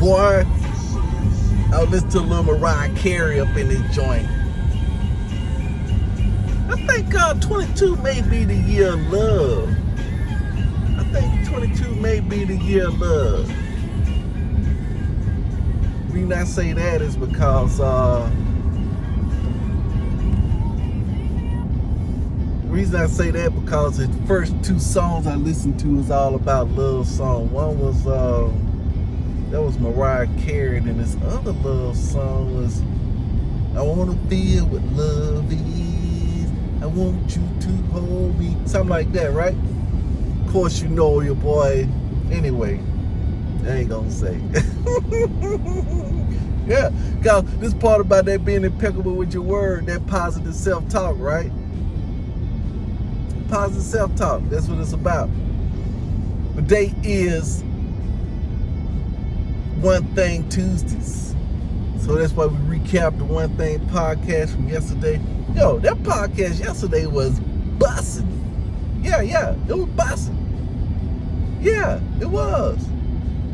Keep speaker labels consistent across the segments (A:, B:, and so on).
A: boy. I was listening to a little Mariah Carey up in this joint. I think 22 may be the year of love. I think 22 may be the year of love. The reason I say that is because his first two songs I listened to was all about love song. One was that was Mariah Carey, and this other love song was I Wanna Feel What Love Is, I Want You to Hold Me, something like that, right? Of course you know your boy. Anyway, I ain't gonna say. Yeah, cause this part about that being impeccable with your word, that positive self-talk, right? Positive self-talk, that's what it's about. The date is One Thing Tuesdays. So that's why we recapped the One Thing podcast from yesterday. Yo, that podcast yesterday was bussin'. Yeah, it was bussin'. Yeah, it was.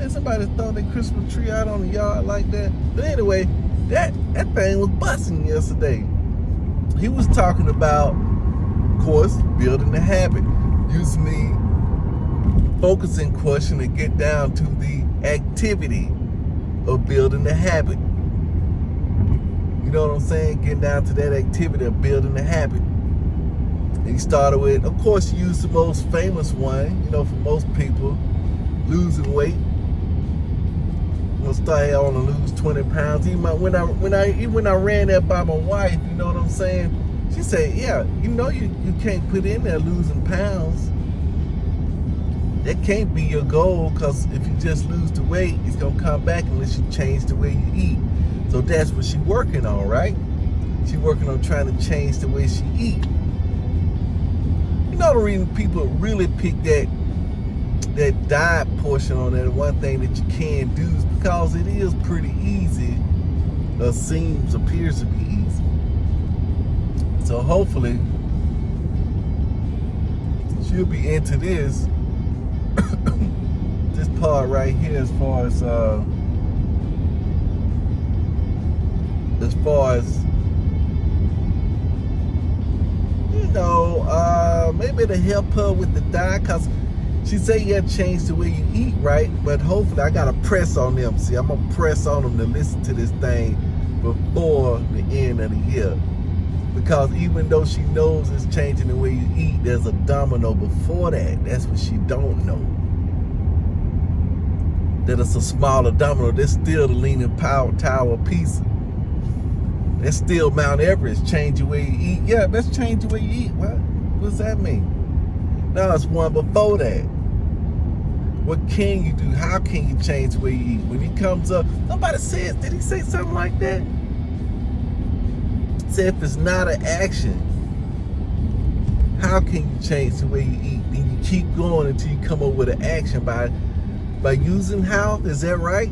A: And somebody throw their Christmas tree out on the yard like that. But anyway, that thing was bussin' yesterday. He was talking about, of course, building the habit. Using the focusing question to get down to the activity of building the habit. You know what I'm saying? Getting down to that activity of building the habit. And he started with, of course, he used the most famous one, for most people, losing weight. I'm gonna start out to lose 20 pounds. Even when I ran that by my wife, you know what I'm saying? She said, yeah, you can't put in there losing pounds. That can't be your goal, because if you just lose the weight, it's going to come back unless you change the way you eat. So that's what she's working on, right? She's working on trying to change the way she eat. The reason people really pick that diet portion on that, one thing that you can do, is because it is pretty easy, or appears to be easy. So hopefully she'll be into this this part right here, as far as maybe to help her with the diet, because she said you have to change the way you eat, right? But hopefully I gotta press on them. See, I'm gonna press on them to listen to this thing before the end of the year. Because even though she knows it's changing the way you eat, there's a domino before that. That's what she don't know. That it's a smaller domino. That's still the Leaning Tower of Pisa. That's still Mount Everest. Change the way you eat. Yeah, let's change the way you eat. What's that mean? No, it's one before that. What can you do? How can you change the way you eat? When he comes up, nobody says, did he say something like that? Say if it's not an action, how can you change the way you eat? Then you keep going until you come up with an action by using how? Is that right?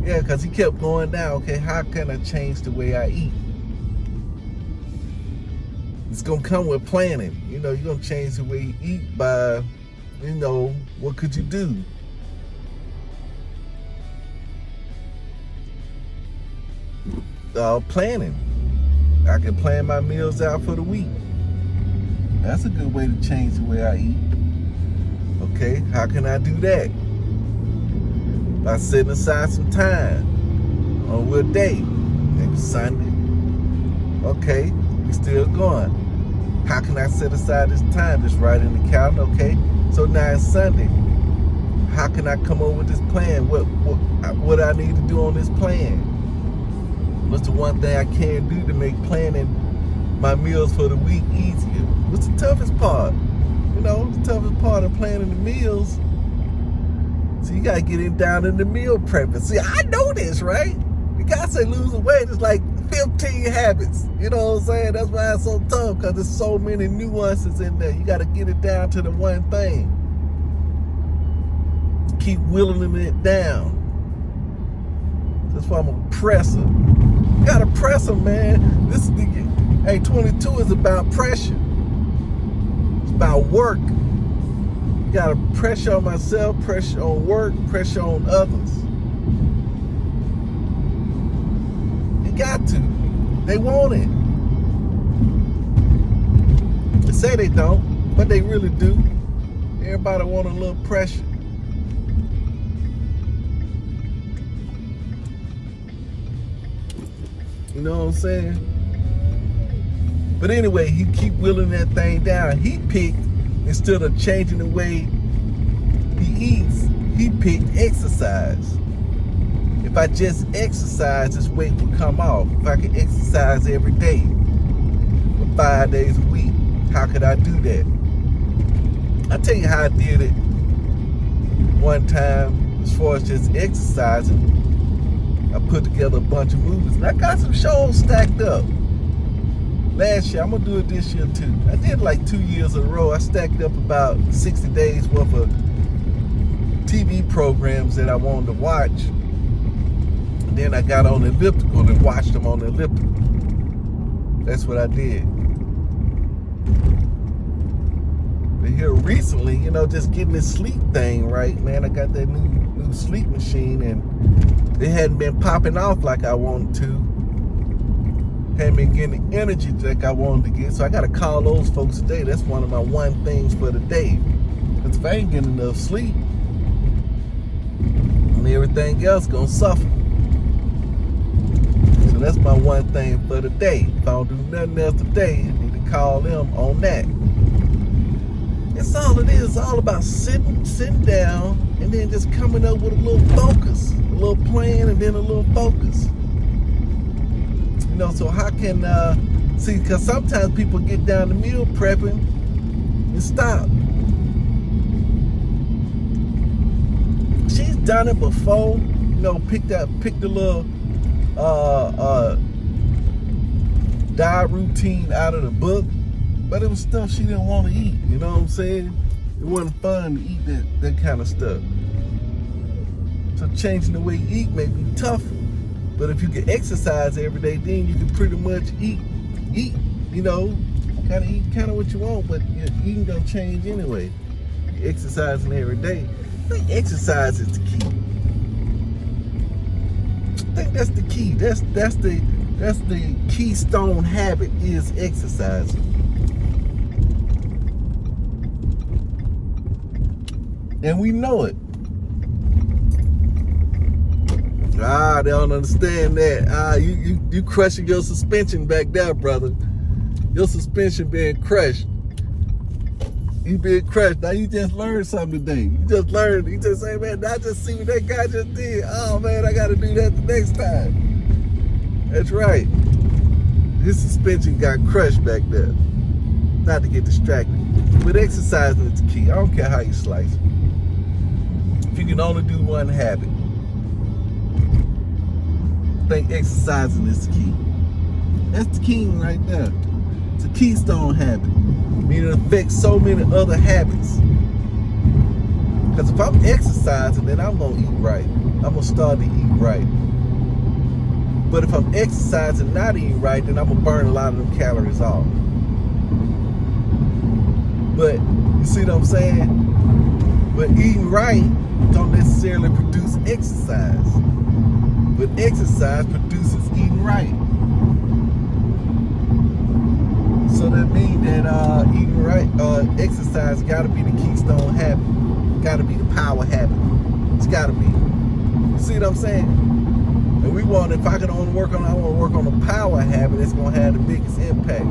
A: Yeah, because he kept going down. Okay, how can I change the way I eat? It's going to come with planning. You're going to change the way you eat by, what could you do? Planning. I can plan my meals out for the week. That's a good way to change the way I eat. Okay, how can I do that? By setting aside some time on what day? Maybe Sunday. Okay, we still going. How can I set aside this time? Just write in the calendar. Okay, so now it's Sunday. How can I come up with this plan? What I need to do on this plan? What's the one thing I can do to make planning my meals for the week easier? What's the toughest part? The toughest part of planning the meals. So you gotta get it down in the meal prepping. See, I know this, right? The guy say losing weight is like 15 habits. You know what I'm saying? That's why it's so tough, because there's so many nuances in there. You gotta get it down to the one thing. Keep whittling it down. That's why I'm a presser. You gotta press them, man. 22 is about pressure. It's about work. gotta pressure on myself, pressure on work, pressure on others. You got to. They want it. They say they don't, but they really do. Everybody want a little pressure. You know what I'm saying? But anyway, he keep willing that thing down. He picked, instead of changing the way he eats, he picked exercise. If I just exercise, this weight would come off. If I could exercise every day for 5 days a week, how could I do that? I'll tell you how I did it one time as far as just exercising. I put together a bunch of movies, and I got some shows stacked up. Last year, I'm gonna do it this year too. I did like 2 years in a row. I stacked up about 60 days worth of TV programs that I wanted to watch. And then I got on the elliptical and watched them on the elliptical. That's what I did. But here recently, you know, just getting this sleep thing right, man. I got that new sleep machine, and it hadn't been popping off like I wanted to. Hadn't been getting the energy like I wanted to get. So I got to call those folks today. That's one of my one things for the day. Because if I ain't getting enough sleep, and everything else gonna suffer. So that's my one thing for the day. If I don't do nothing else today, I need to call them on that. That's all it is. It's all about sitting down and then just coming up with a little focus, a little plan, and then a little focus. You know, so how can, see, because sometimes people get down to meal prepping and stop. She's done it before, you know, picked the little diet routine out of the book, but it was stuff she didn't want to eat, you know what I'm saying? It wasn't fun to eat that kind of stuff. So changing the way you eat may be tough, but if you can exercise every day, then you can pretty much eat, you know, eat what you want, but your eating don't change anyway. You're exercising every day. I think exercise is the key. I think that's the key. That's the keystone habit is exercising. And we know it. They don't understand that. You crushing your suspension back there, brother. Your suspension being crushed. You being crushed. Now you just learned something today. You just learned. You just say, man, I just see what that guy just did. Oh man, I gotta do that the next time. That's right. His suspension got crushed back there. Not to get distracted. But exercising is the key. I don't care how you slice it. If you can only do one habit, I think exercising is the key. That's the key right there. It's a keystone habit. Meaning it affects so many other habits. Because if I'm exercising, then I'm going to eat right. I'm going to start to eat right. But if I'm exercising, not eating right, then I'm going to burn a lot of them calories off. But, you see what I'm saying? But eating right don't necessarily produce exercise. But exercise produces eating right. So that means that eating right, exercise got to be the keystone habit. Got to be the power habit. It's got to be. You see what I'm saying? And if I can only work on, I want to work on the power habit that's going to have the biggest impact.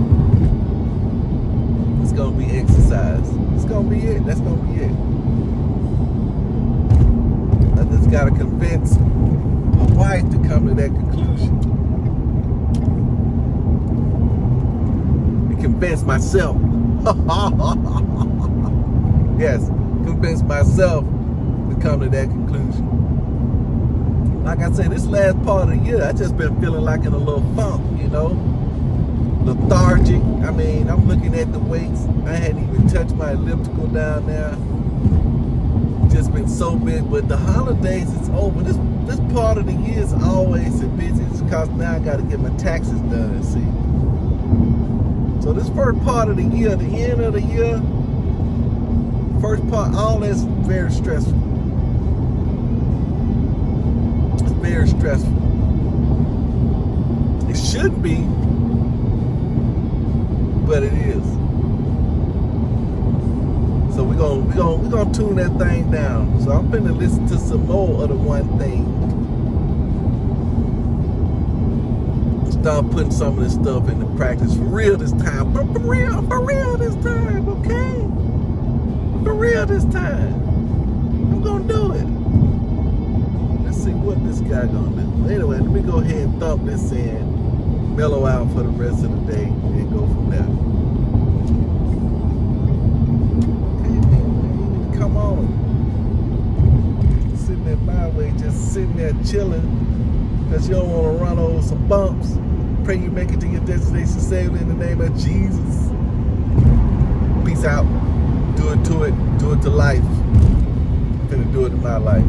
A: It's going to be exercise. It's going to be it. That's going to be it. I just got to convince my wife to come to that conclusion. Convince myself. Yes, convince myself to come to that conclusion. Like I said, this last part of the year, I just been feeling like in a little funk, you know, lethargic. I mean, I'm looking at the weights. I hadn't even touched my elliptical down there. Just been so big, but the holidays is over. This part of the year is always the busiest because now I got to get my taxes done. See. So this first part of the year, the end of the year, first part, all that's very stressful. It's very stressful. It shouldn't be, but it is. So we're gonna tune that thing down. So I'm finna listen to some more of the One Thing. Start putting some of this stuff into practice for real this time. But for real this time, okay? For real this time. I'm gonna do it. Let's see what this guy gonna do. Anyway, let me go ahead and thump this in, mellow out for the rest of the day, and go from there. Come on. Sitting at my way, just sitting there chilling, because you don't want to run over some bumps. Pray you make it to your destination safely in the name of Jesus. Peace out. Do it to it. Do it to life. I'm gonna do it in my life.